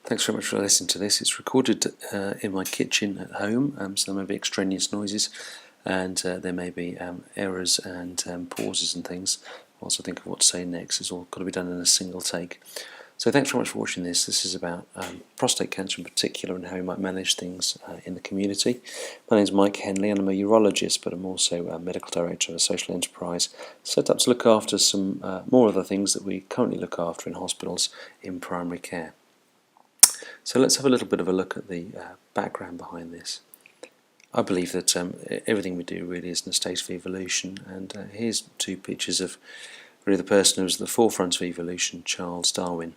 Thanks very much for listening to this. It's recorded in my kitchen at home, so there may be extraneous noises and there may be errors and pauses and things. Also think of what to say next. It's all got to be done in a single take. So thanks very much for watching this. This is about prostate cancer in particular and how we might manage things in the community. My name is Mike Henley and I'm a urologist, but I'm also a medical director of a social enterprise set up to look after some more of the things that we currently look after in hospitals in primary care. So let's have a little bit of a look at the background behind this. I believe that everything we do really is in a state of evolution, and here's two pictures of really the person who was at the forefront of evolution, Charles Darwin.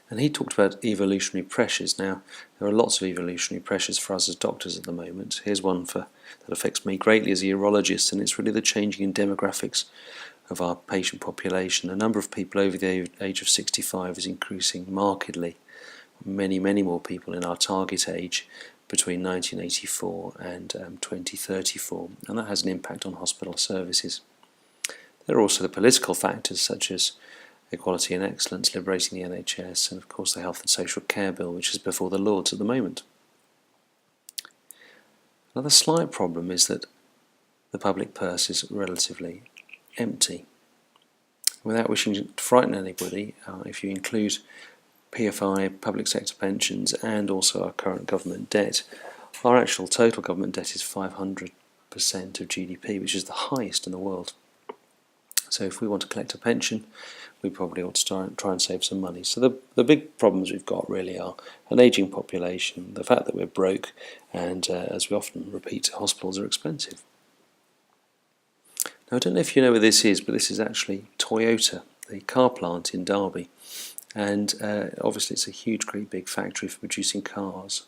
And he talked about evolutionary pressures. Now, there are lots of evolutionary pressures for us as doctors at the moment. Here's one that affects me greatly as a urologist, and it's really the changing in demographics of our patient population. The number of people over the age of 65 is increasing markedly. Many more people in our target age between 1984 and 2034, and that has an impact on hospital services. There are also the political factors such as equality and excellence, liberating the NHS, and of course the Health and Social Care Bill, which is before the Lords at the moment. Another slight problem is that the public purse is relatively empty. Without wishing to frighten anybody, if you include PFI, public sector pensions, and also our current government debt, our actual total government debt is 500% of GDP, which is the highest in the world. So if we want to collect a pension, we probably ought to try and save some money. So the big problems we've got really are an ageing population, the fact that we're broke, and as we often repeat, hospitals are expensive. Now I don't know if you know where this is, but this is actually Toyota, the car plant in Derby. And obviously it's a huge, great big factory for producing cars.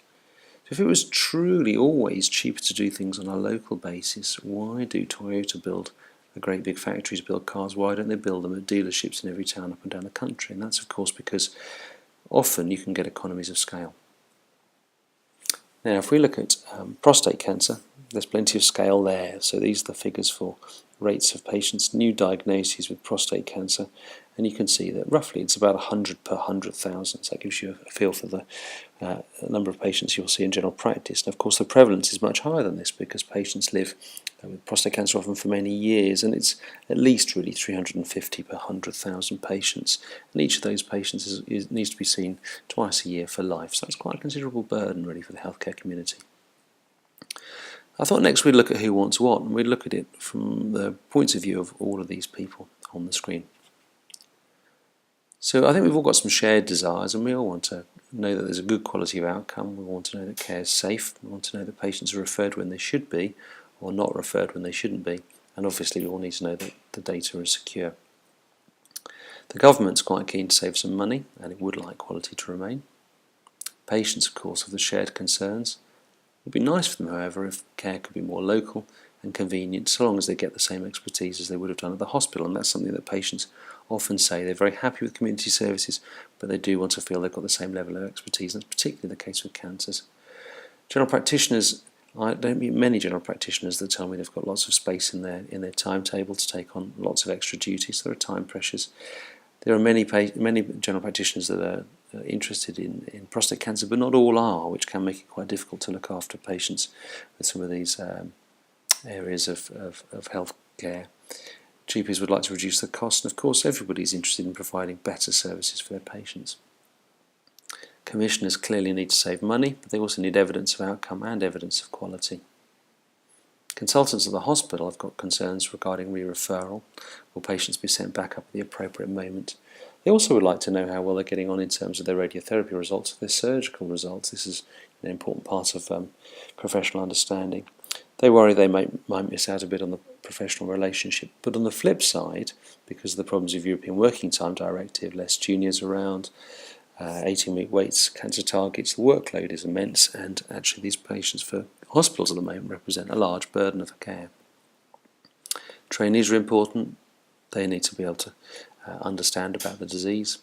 So if it was truly always cheaper to do things on a local basis, why do Toyota build a great big factory to build cars? Why don't they build them at dealerships in every town up and down the country? And that's of course because often you can get economies of scale. Now if we look at prostate cancer, there's plenty of scale there. So these are the figures for rates of patients, new diagnoses with prostate cancer, and you can see that roughly it's about 100 per 100,000. So that gives you a feel for the number of patients you'll see in general practice. And of course the prevalence is much higher than this because patients live with prostate cancer often for many years, and it's at least really 350 per 100,000 patients. And each of those patients needs to be seen twice a year for life. So it's quite a considerable burden really for the healthcare community. I thought next we'd look at who wants what, and we'd look at it from the points of view of all of these people on the screen. So I think we've all got some shared desires, and we all want to know that there's a good quality of outcome. We want to know that care is safe. We want to know that patients are referred when they should be, or not referred when they shouldn't be. And obviously we all need to know that the data is secure. The government's quite keen to save some money, and it would like quality to remain. Patients, of course, have the shared concerns. It would be nice for them, however, if care could be more local and convenient, so long as they get the same expertise as they would have done at the hospital. And that's something that patients often say. They're very happy with community services, but they do want to feel they've got the same level of expertise, and that's particularly the case with cancers. General practitioners, I don't meet many general practitioners that tell me they've got lots of space in their timetable to take on lots of extra duties. There are time pressures. There are many general practitioners that are interested in prostate cancer, but not all are, which can make it quite difficult to look after patients with some of these areas of health care. GPs would like to reduce the cost, and of course everybody's interested in providing better services for their patients. Commissioners clearly need to save money, but they also need evidence of outcome and evidence of quality. Consultants at the hospital have got concerns regarding re-referral. Will patients be sent back up at the appropriate moment? They also would like to know how well they're getting on in terms of their radiotherapy results, their surgical results. This is an important part of professional understanding. They worry they might miss out a bit on the professional relationship. But on the flip side, because of the problems of European Working Time Directive, less juniors around, 18-week waits, cancer targets, the workload is immense, and actually these patients for hospitals at the moment represent a large burden of care. Trainees are important. They need to be able to understand about the disease.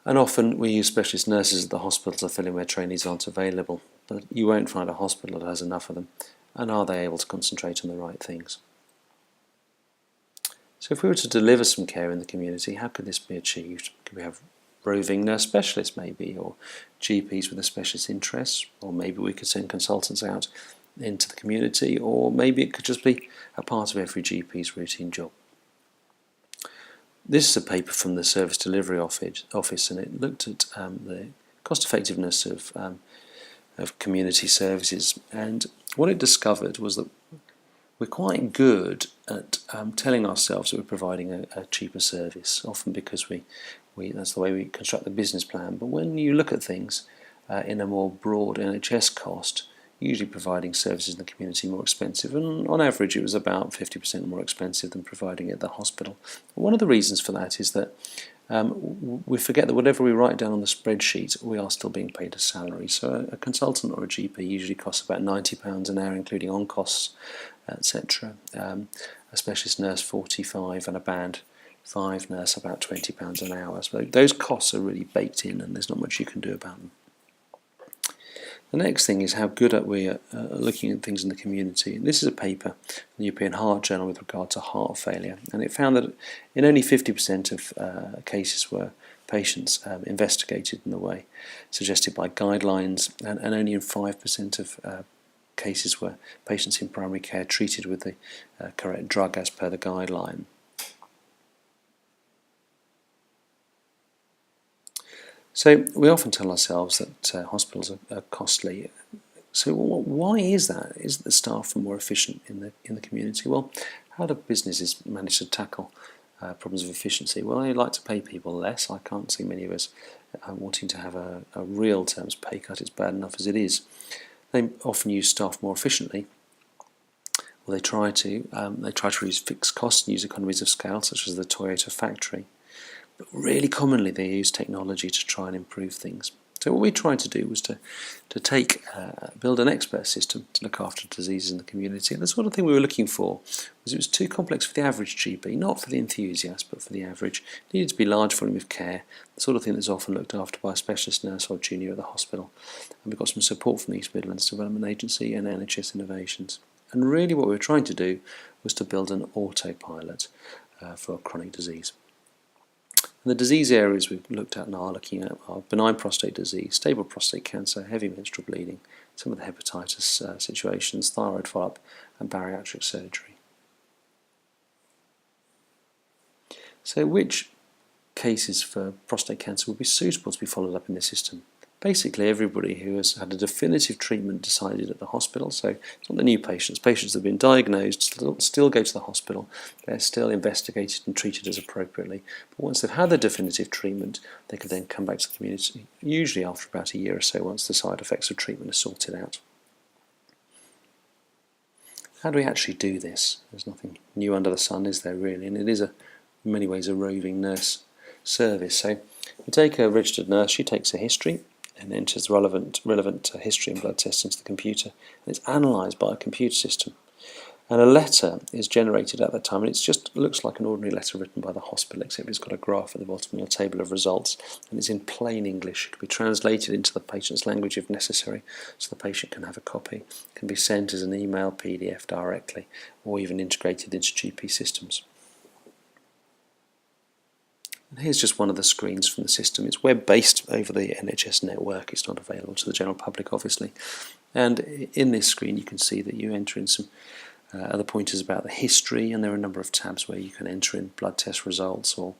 And often we use specialist nurses at the hospitals to fill in where trainees aren't available, but you won't find a hospital that has enough of them. And are they able to concentrate on the right things? So if we were to deliver some care in the community, how could this be achieved? Could we have roving nurse specialists maybe, or GPs with a specialist interest, or maybe we could send consultants out into the community, or maybe it could just be a part of every GP's routine job. This is a paper from the Service Delivery Office, and it looked at the cost effectiveness of community services, and what it discovered was that we're quite good at telling ourselves that we're providing a cheaper service, often because that's the way we construct the business plan. But when you look at things in a more broad NHS cost, usually providing services in the community more expensive, and on average it was about 50% more expensive than providing it at the hospital. One of the reasons for that is that we forget that whatever we write down on the spreadsheet, we are still being paid a salary. So a consultant or a GP usually costs about £90 an hour, including on costs, etc. A specialist nurse 45, and a band 5 nurse about £20 an hour. So those costs are really baked in, and there's not much you can do about them. The next thing is how good we are looking at things in the community. And this is a paper in the European Heart Journal with regard to heart failure, and it found that in only 50% of cases were patients investigated in the way suggested by guidelines, and only in 5% of cases were patients in primary care treated with the correct drug as per the guideline. So we often tell ourselves that hospitals are costly. So why is that? Is the staff are more efficient in the community? Well, how do businesses manage to tackle problems of efficiency? Well, they like to pay people less. I can't see many of us wanting to have a real terms pay cut. It's bad enough as it is. They often use staff more efficiently. Well, they try to reduce fixed costs and use economies of scale, such as the Toyota factory. But really commonly they use technology to try and improve things. So what we tried to do was to build an expert system to look after diseases in the community. And the sort of thing we were looking for was it was too complex for the average GP, not for the enthusiast, but for the average. It needed to be large volume of care, the sort of thing that's often looked after by a specialist nurse or junior at the hospital. And we got some support from the East Midlands Development Agency and NHS Innovations. And really what we were trying to do was to build an autopilot for chronic disease. And the disease areas we've looked at now are looking at are benign prostate disease, stable prostate cancer, heavy menstrual bleeding, some of the hepatitis situations, thyroid follow-up, and bariatric surgery. So which cases for prostate cancer would be suitable to be followed up in this system? Basically everybody who has had a definitive treatment decided at the hospital, so it's not the new patients. Patients that have been diagnosed still go to the hospital, they're still investigated and treated as appropriately. But once they've had their definitive treatment, they can then come back to the community, usually after about a year or so, once the side effects of treatment are sorted out. How do we actually do this? There's nothing new under the sun, is there really? And it is in many ways a roving nurse service. So we take a registered nurse, she takes a history, and enters relevant history and blood tests into the computer, and it's analysed by a computer system. And a letter is generated at that time, and it just looks like an ordinary letter written by the hospital, except it's got a graph at the bottom and a table of results, and it's in plain English. It can be translated into the patient's language if necessary, so the patient can have a copy. It can be sent as an email, PDF directly, or even integrated into GP systems. And here's just one of the screens from the system. It's web-based over the NHS network. It's not available to the general public, obviously. And in this screen you can see that you enter in some other pointers about the history, and there are a number of tabs where you can enter in blood test results or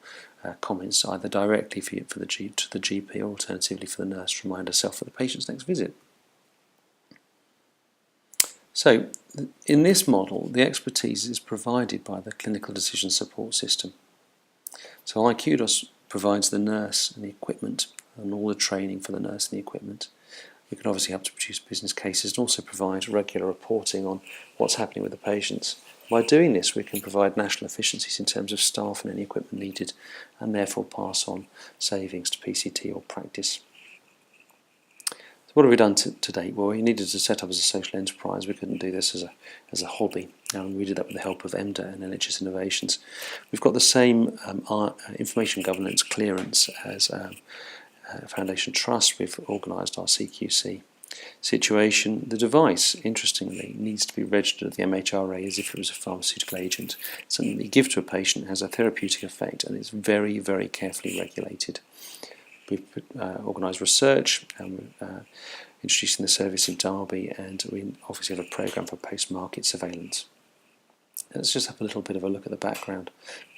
comments either directly to the GP or alternatively for the nurse to remind herself for the patient's next visit. So in this model, the expertise is provided by the clinical decision support system. So IQDOS provides the nurse and the equipment and all the training for the nurse and the equipment. We can obviously help to produce business cases and also provide regular reporting on what's happening with the patients. By doing this, we can provide national efficiencies in terms of staff and any equipment needed, and therefore pass on savings to PCT or practice. So what have we done to date? Well, we needed to set up as a social enterprise. We couldn't do this as a hobby. We did that with the help of EMDA and NHS Innovations. We've got the same information governance clearance as Foundation Trust. We've organised our CQC situation. The device, interestingly, needs to be registered at the MHRA as if it was a pharmaceutical agent. Something that you give to a patient has a therapeutic effect, and it's very, very carefully regulated. We've organised research, and introducing the service in Derby, and we obviously have a programme for post-market surveillance. Let's just have a little bit of a look at the background.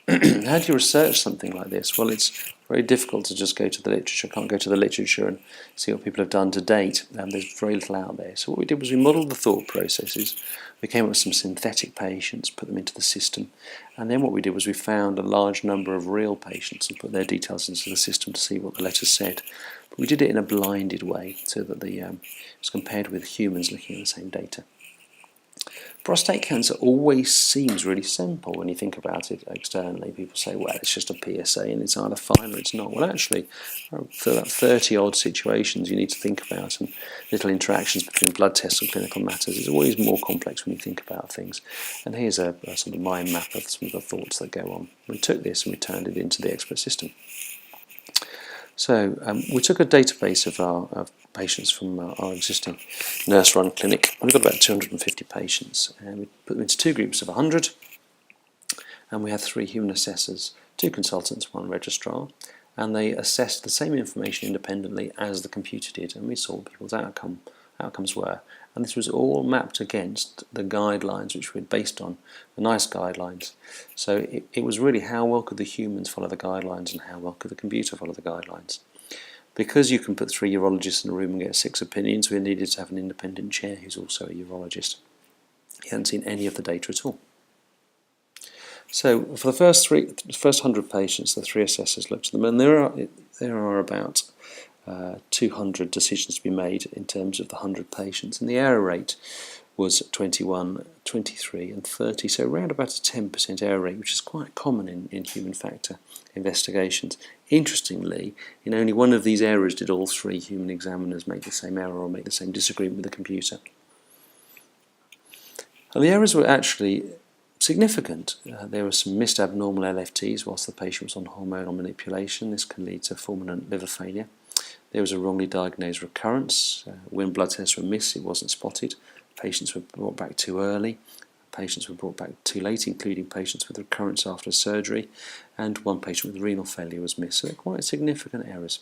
How do you research something like this? Well, it's very difficult to just go to the literature. Can't go to the literature and see what people have done to date. There's very little out there. So what we did was we modelled the thought processes. We came up with some synthetic patients, put them into the system, and then what we did was we found a large number of real patients and put their details into the system to see what the letters said. But we did it in a blinded way, so that it was compared with humans looking at the same data. Prostate cancer always seems really simple when you think about it externally. People say, well, it's just a PSA and it's either fine or it's not. Well, actually, for about 30-odd situations you need to think about, and little interactions between blood tests and clinical matters. It's always more complex when you think about things. And here's a sort of mind map of some of the thoughts that go on. We took this and we turned it into the expert system. So we took a database of patients from our existing nurse-run clinic. We've got about 250 patients, and we put them into two groups of 100, and we had 3 human assessors, 2 consultants, 1 registrar, and they assessed the same information independently as the computer did, and we saw what people's outcomes were. And this was all mapped against the guidelines which we had based on, the NICE guidelines. So it was really how well could the humans follow the guidelines and how well could the computer follow the guidelines. Because you can put 3 urologists in a room and get 6 opinions, we needed to have an independent chair who's also a urologist. He hadn't seen any of the data at all. So for the first 100 patients, the 3 assessors looked at them, and there are about 200 decisions to be made in terms of the 100 patients, and the error rate was 21, 23 and 30, so around about a 10% error rate, which is quite common in human factor investigations. Interestingly, in only one of these errors did all 3 human examiners make the same error or make the same disagreement with the computer. And the errors were actually significant. There were some missed abnormal LFTs whilst the patient was on hormonal manipulation. This can lead to fulminant liver failure. There was a wrongly diagnosed recurrence. When blood tests were missed, it wasn't spotted. Patients were brought back too early. Patients were brought back too late, including patients with recurrence after surgery, and 1 patient with renal failure was missed. So they're quite significant errors.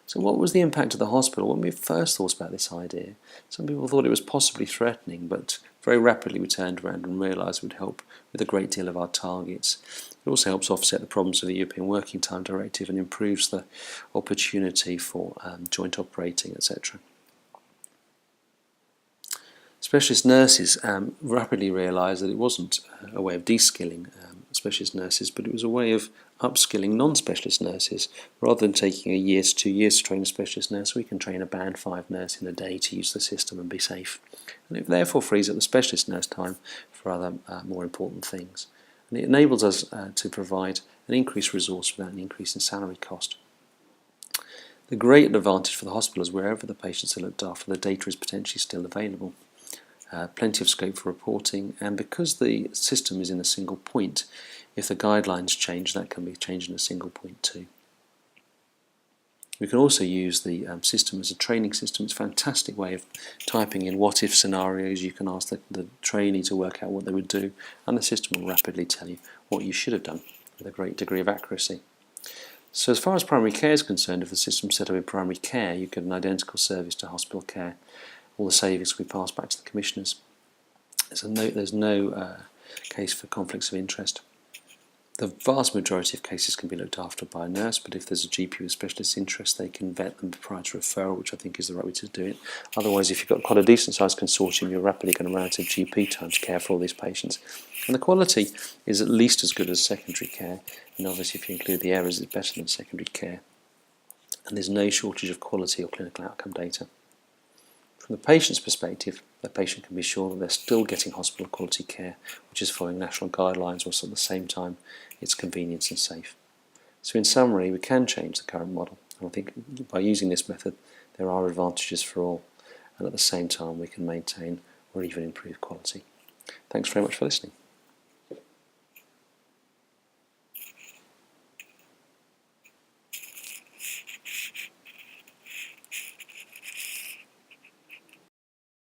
So what was the impact of the hospital? When we first thought about this idea, some people thought it was possibly threatening, but very rapidly we turned around and realised it would help with a great deal of our targets. It also helps offset the problems of the European Working Time Directive and improves the opportunity for joint operating, etc. Specialist nurses rapidly realised that it wasn't a way of de-skilling specialist nurses, but it was a way of upskilling non-specialist nurses. Rather than taking a year to 2 years to train a specialist nurse, we can train a band 5 nurse in a day to use the system and be safe. And it therefore frees up the specialist nurse time for other more important things. And it enables us to provide an increased resource without an increase in salary cost. The great advantage for the hospital is wherever the patients are looked after, the data is potentially still available. Plenty of scope for reporting, and because the system is in a single point, if the guidelines change, that can be changed in a single point too. We can also use the system as a training system. It's a fantastic way of typing in what-if scenarios. You can ask the trainee to work out what they would do, and the system will rapidly tell you what you should have done with a great degree of accuracy. So as far as primary care is concerned, if the system is set up in primary care, you get an identical service to hospital care. All the savings will be passed back to the commissioners. There's no case for conflicts of interest. The vast majority of cases can be looked after by a nurse, but if there's a GP with specialist interest, they can vet them prior to referral, which I think is the right way to do it. Otherwise, if you've got quite a decent-sized consortium, you're rapidly going to run out of GP time to care for all these patients. And the quality is at least as good as secondary care, and obviously if you include the errors, it's better than secondary care. And there's no shortage of quality or clinical outcome data. From the patient's perspective, the patient can be sure that they're still getting hospital quality care, which is following national guidelines, whilst at the same time it's convenient and safe. So in summary, we can change the current model, and I think by using this method there are advantages for all, and at the same time we can maintain or even improve quality. Thanks very much for listening.